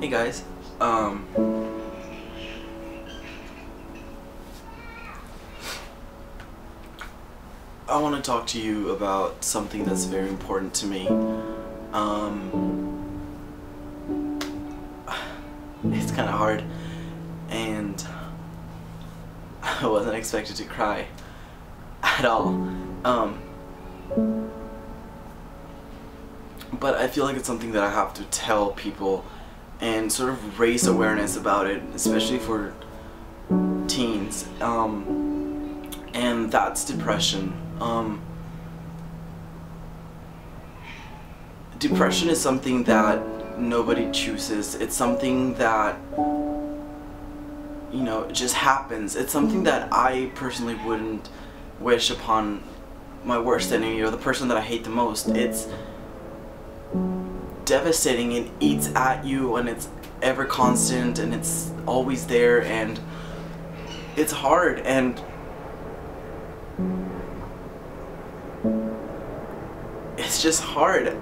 Hey guys, I want to talk to you about something that's very important to me. It's kind of hard, and I wasn't expected to cry at all. But I feel like it's something that I have to tell people and sort of raise awareness about it, especially for teens. And that's depression. Depression is something that nobody chooses. It's something that, you know, just happens. It's something that I personally wouldn't wish upon my worst enemy or the person that I hate the most. It's devastating. It eats at you, and it's ever constant, and it's always there, and it's hard, and it's just hard.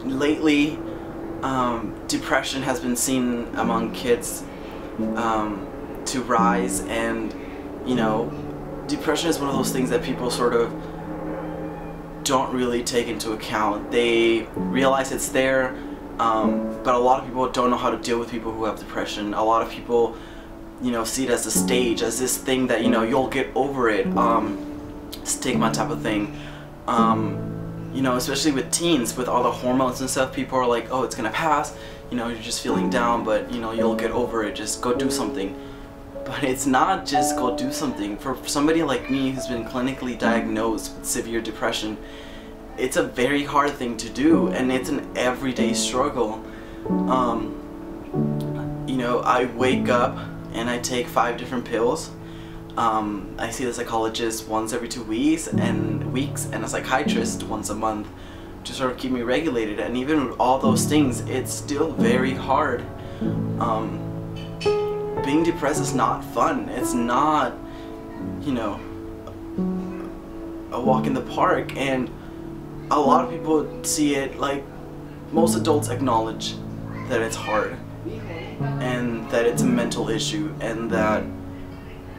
Lately, depression has been seen among kids to rise, and you know, depression is one of those things that people sort of don't really take into account. They realize it's there, but a lot of people don't know how to deal with people who have depression. A lot of people, you know, see it as a stage, as this thing that, you know, you'll get over it, stigma type of thing. You know, especially with teens, with all the hormones and stuff, people are like, oh, it's gonna pass, you know, you're just feeling down, but you know, you'll get over it, just go do something. But it's not just go do something. For somebody like me who's been clinically diagnosed with severe depression, it's a very hard thing to do, and it's an everyday struggle. You know, I wake up and I take 5 different pills. I see the psychologist once every 2 weeks and a psychiatrist once a month to sort of keep me regulated, and even with all those things, it's still very hard. Being depressed is not fun. It's not, you know, a walk in the park, and a lot of people see it, like most adults acknowledge that it's hard and that it's a mental issue and that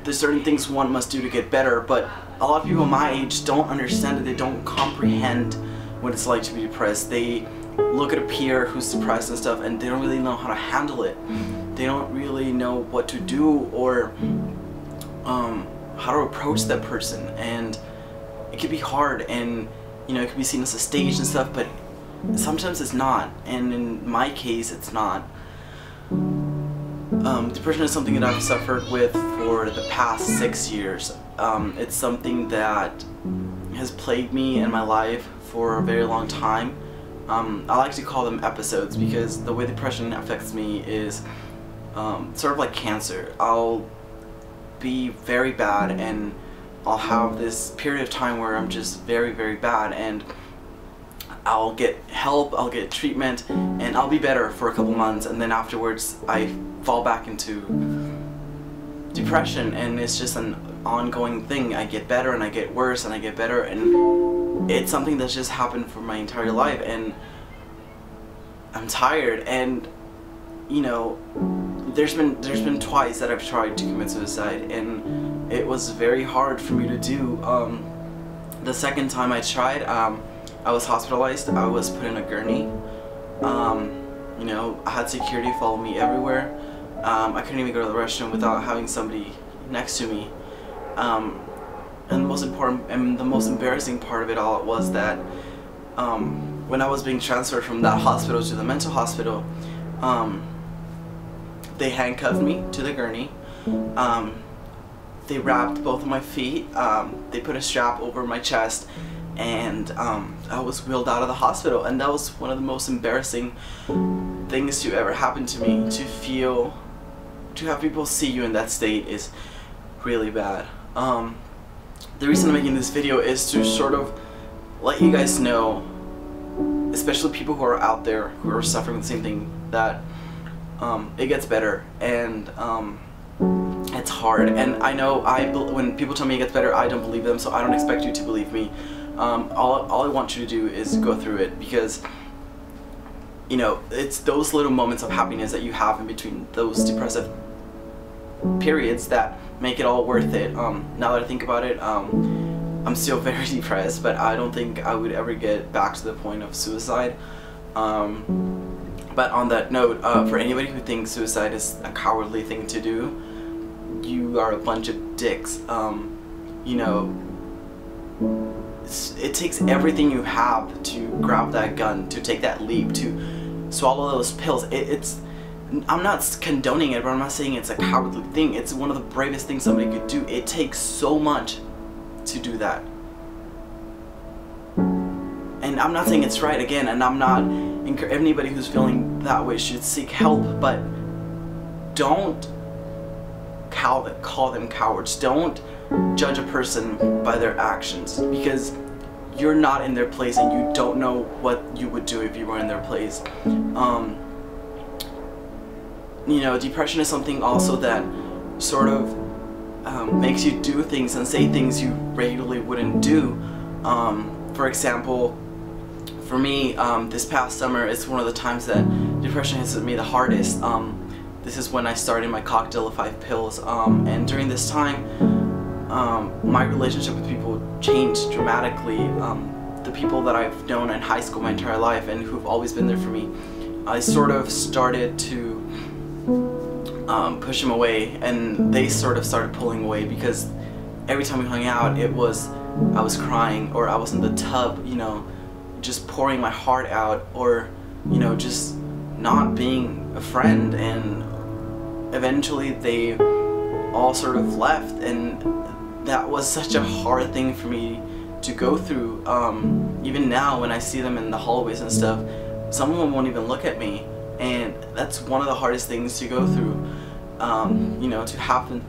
there's certain things one must do to get better, but a lot of people my age don't understand it. They don't comprehend what it's like to be depressed. They look at a peer who's depressed and stuff, and they don't really know how to handle it. They don't really know what to do or how to approach that person, and it can be hard, and you know, it can be seen as a stage and stuff, but sometimes it's not, and in my case it's not. Depression is something that I've suffered with for the past 6 years. It's something that has plagued me in my life for a very long time. I like to call them episodes because the way depression affects me is sort of like cancer. I'll be very bad, and I'll have this period of time where I'm just very, very bad, and I'll get help, I'll get treatment, and I'll be better for a couple months, and then afterwards I fall back into depression, and it's just an ongoing thing. I get better and I get worse and I get better, and it's something that's just happened for my entire life, and I'm tired, and you know, there's been twice that I've tried to commit suicide, and it was very hard for me to do. The second time I tried, I was hospitalized. I was put in a gurney. You know, I had security follow me everywhere. I couldn't even go to the restroom without having somebody next to me. And the most important and the most embarrassing part of it all was that when I was being transferred from that hospital to the mental hospital, they handcuffed me to the gurney. They wrapped both of my feet. They put a strap over my chest, and I was wheeled out of the hospital, and that was one of the most embarrassing things to ever happen to me. To have people see you in that state is really bad. The reason I'm making this video is to sort of let you guys know, especially people who are out there who are suffering the same thing, that it gets better, and it's hard. And I know when people tell me it gets better, I don't believe them, so I don't expect you to believe me. All I want you to do is go through it, because you know, it's those little moments of happiness that you have in between those depressive periods that make it all worth it. Now that I think about it, I'm still very depressed, but I don't think I would ever get back to the point of suicide. But on that note, for anybody who thinks suicide is a cowardly thing to do, you are a bunch of dicks. You know, it takes everything you have to grab that gun, to take that leap, to swallow those pills. I'm not condoning it, but I'm not saying it's a cowardly thing. It's one of the bravest things somebody could do. It takes so much to do that. And I'm not saying it's right, again, and I'm not, anybody who's feeling that way should seek help, but don't call them cowards. Don't judge a person by their actions, because you're not in their place and you don't know what you would do if you were in their place. You know, depression is something also that sort of makes you do things and say things you regularly wouldn't do. For example, for me, this past summer is one of the times that depression has hit me the hardest. This is when I started my cocktail of 5 pills, and during this time, my relationship with people changed dramatically. The people that I've known in high school my entire life and who've always been there for me, I sort of started to push them away, and they sort of started pulling away, because every time we hung out, I was crying, or I was in the tub, you know, just pouring my heart out, or, you know, just not being a friend. And eventually they all sort of left, and that was such a hard thing for me to go through. Even now when I see them in the hallways and stuff, some of them won't even look at me, and that's one of the hardest things to go through. You know, to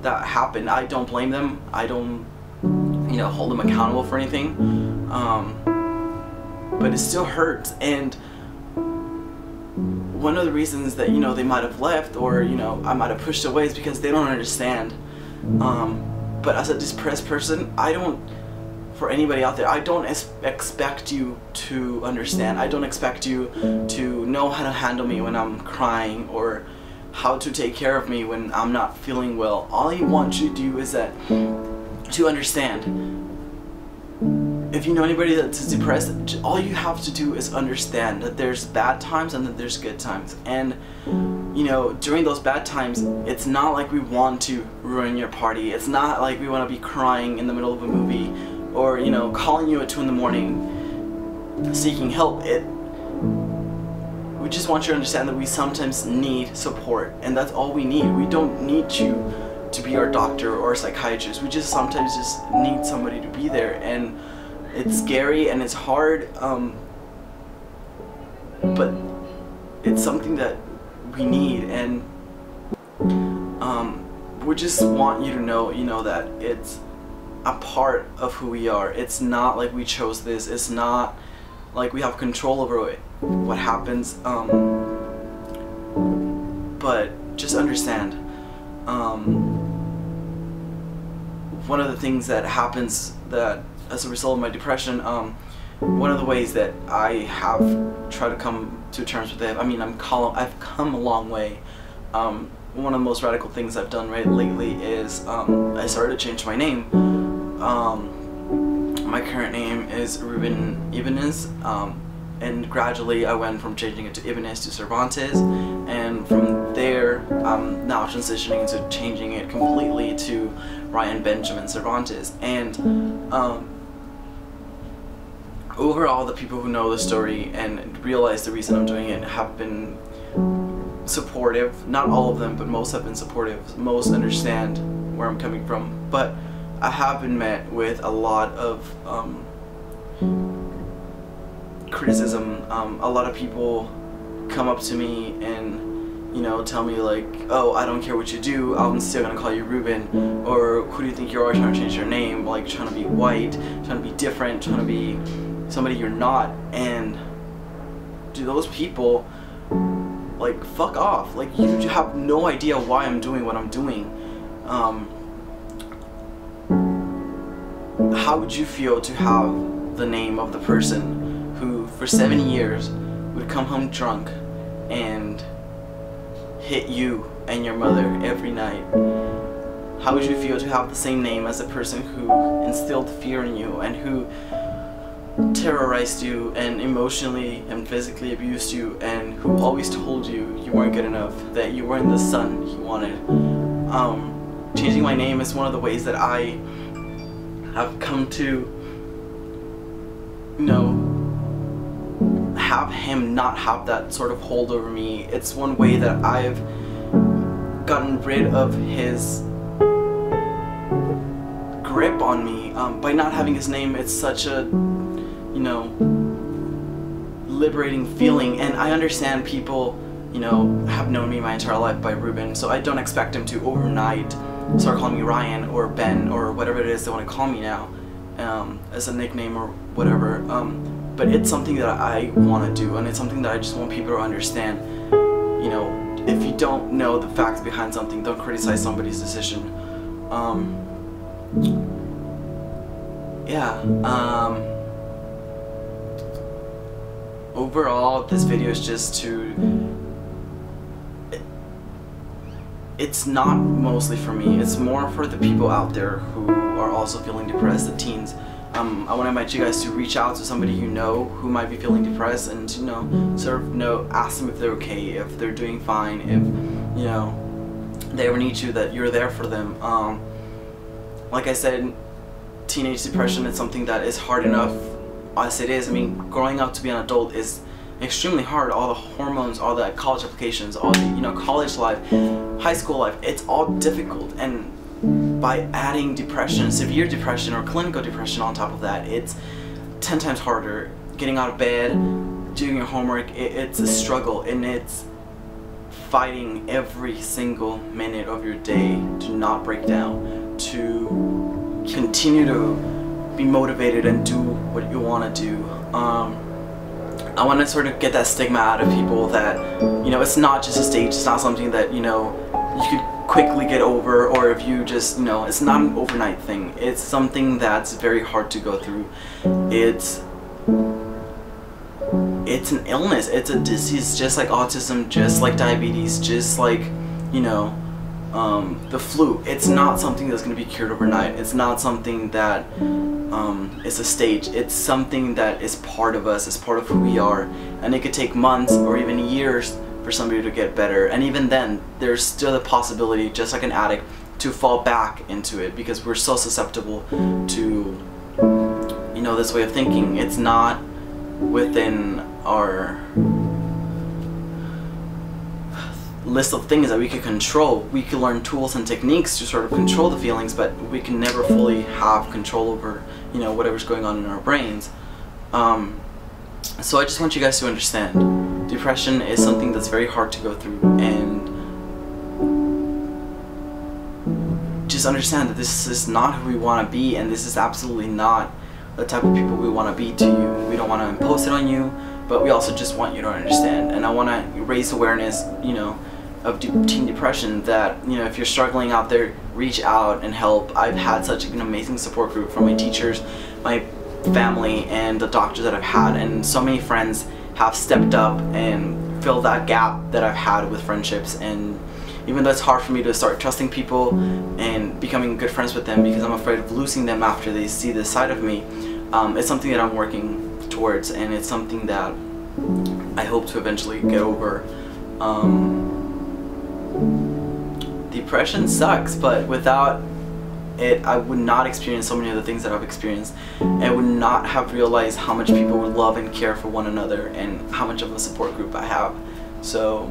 that happen. I don't blame them. I don't, you know, hold them accountable for anything. But it still hurts. And one of the reasons that, you know, they might have left, or, you know, I might have pushed away, is because they don't understand. But as a depressed person, for anybody out there, I don't expect you to understand. I don't expect you to know how to handle me when I'm crying, or how to take care of me when I'm not feeling well. All I want you to do is to understand. If you know anybody that's depressed, all you have to do is understand that there's bad times and that there's good times. And, you know, during those bad times, it's not like we want to ruin your party. It's not like we want to be crying in the middle of a movie, or, you know, calling you at 2 in the morning seeking help. We just want you to understand that we sometimes need support, and that's all we need. We don't need you to be our doctor or psychiatrist. We just sometimes just need somebody to be there, and it's scary and it's hard, but it's something that we need. And we just want you to know, you know, that it's a part of who we are. It's not like we chose this. It's not like we have control over what happens, but just understand. One of the things that happens that as a result of my depression, one of the ways that I have tried to come to terms with it, I mean, I've come a long way. One of the most radical things I've done lately is I started to change my name. My current name is Ruben Ibanez, and gradually I went from changing it to Ibanez to Cervantes, and from there I'm now transitioning into changing it completely to Ryan Benjamin Cervantes. And overall, the people who know the story and realize the reason I'm doing it have been supportive. Not all of them, but most have been supportive. Most understand where I'm coming from. But I have been met with a lot of criticism. A lot of people come up to me and, you know, tell me like, oh, I don't care what you do, I'm still gonna call you Ruben, or who do you think you are trying to change your name, like trying to be white, trying to be different, trying to be somebody you're not. And do those people, like, fuck off. Like, you have no idea why I'm doing what I'm doing. How would you feel to have the name of the person who for 7 years would come home drunk, and hit you and your mother every night, how would you feel to have the same name as a person who instilled fear in you and who terrorized you and emotionally and physically abused you, and who always told you you weren't good enough, that you weren't the son he wanted? Changing my name is one of the ways that I have come to, you know, have him not have that sort of hold over me. It's one way that I've gotten rid of his grip on me. By not having his name, it's such a, you know, liberating feeling. And I understand people, you know, have known me my entire life by Ruben, so I don't expect him to overnight start calling me Ryan or Ben or whatever it is they want to call me now, as a nickname or whatever. But it's something that I want to do, and it's something that I just want people to understand. You know, if you don't know the facts behind something, don't criticize somebody's decision. Overall, this video is just it's not mostly for me, it's more for the people out there who are also feeling depressed, the teens. I want to invite you guys to reach out to somebody you know who might be feeling depressed, and to, you know, sort of ask them if they're okay, if they're doing fine, if, you know, they ever need you, that you're there for them. Like I said, teenage depression is something that is hard enough as it is. I mean, growing up to be an adult is extremely hard. All the hormones, all the college applications, all the, you know, college life, high school life, it's all difficult. And by adding depression, severe depression or clinical depression on top of that, it's 10 times harder. Getting out of bed, doing your homework, it's a struggle, and it's fighting every single minute of your day to not break down, to continue to be motivated and do what you want to do. I want to sort of get that stigma out of people that, you know, it's not just a stage, it's not something that, you know, you could quickly get over, or if you just, you know, it's not an overnight thing. It's something that's very hard to go through. It's an illness, it's a disease, just like autism, just like diabetes, just like, you know, the flu. It's not something that's going to be cured overnight. It's not something that is a stage. It's something that is part of us, it's part of who we are, and it could take months or even years for somebody to get better. And even then, there's still the possibility, just like an addict, to fall back into it, because we're so susceptible to, you know, this way of thinking. It's not within our list of things that we can control. We can learn tools and techniques to sort of control the feelings, but we can never fully have control over, you know, whatever's going on in our brains. So I just want you guys to understand, depression is something that's very hard to go through, and just understand that this is not who we want to be, and this is absolutely not the type of people we want to be to you. We don't want to impose it on you, but we also just want you to understand. And I want to raise awareness, you know, of teen depression, that, you know, if you're struggling out there, reach out and help. I've had such an amazing support group from my teachers, my family, and the doctors that I've had, and so many friends have stepped up and filled that gap that I've had with friendships. And even though it's hard for me to start trusting people and becoming good friends with them because I'm afraid of losing them after they see this side of me, it's something that I'm working towards, and it's something that I hope to eventually get over. Depression sucks, but without it, I would not experience so many of the things that I've experienced. I would not have realized how much people would love and care for one another, and how much of a support group I have. So,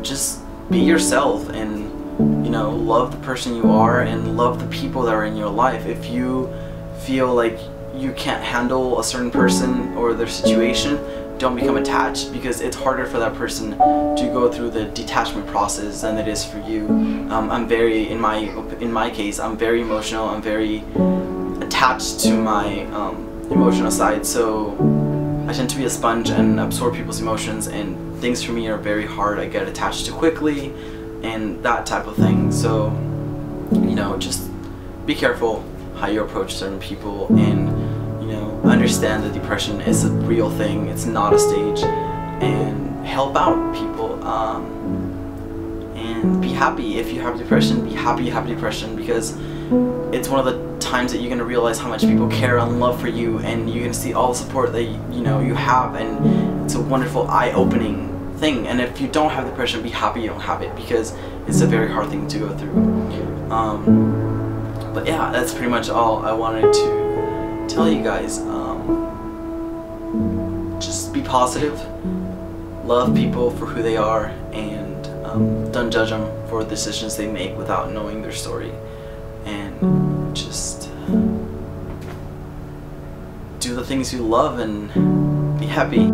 just be yourself, and, you know, love the person you are, and love the people that are in your life. If you feel like you can't handle a certain person or their situation, don't become attached, because it's harder for that person to go through the detachment process than it is for you. I'm very, in my case, I'm very emotional. I'm very attached to my emotional side, so I tend to be a sponge and absorb people's emotions, and things for me are very hard. I get attached too quickly, and that type of thing. So, you know, just be careful how you approach certain people, and, you know, understand that depression is a real thing. It's not a stage. and help out people, and be happy. If you have depression, be happy you have depression, because it's one of the times that you're going to realize how much people care and love for you, and you're going to see all the support that you have, and it's a wonderful eye-opening thing. And if you don't have depression, be happy you don't have it, because it's a very hard thing to go through. But yeah, that's pretty much all I wanted to tell you guys. Just be positive, love people for who they are, and don't judge them for the decisions they make without knowing their story, and just do the things you love and be happy.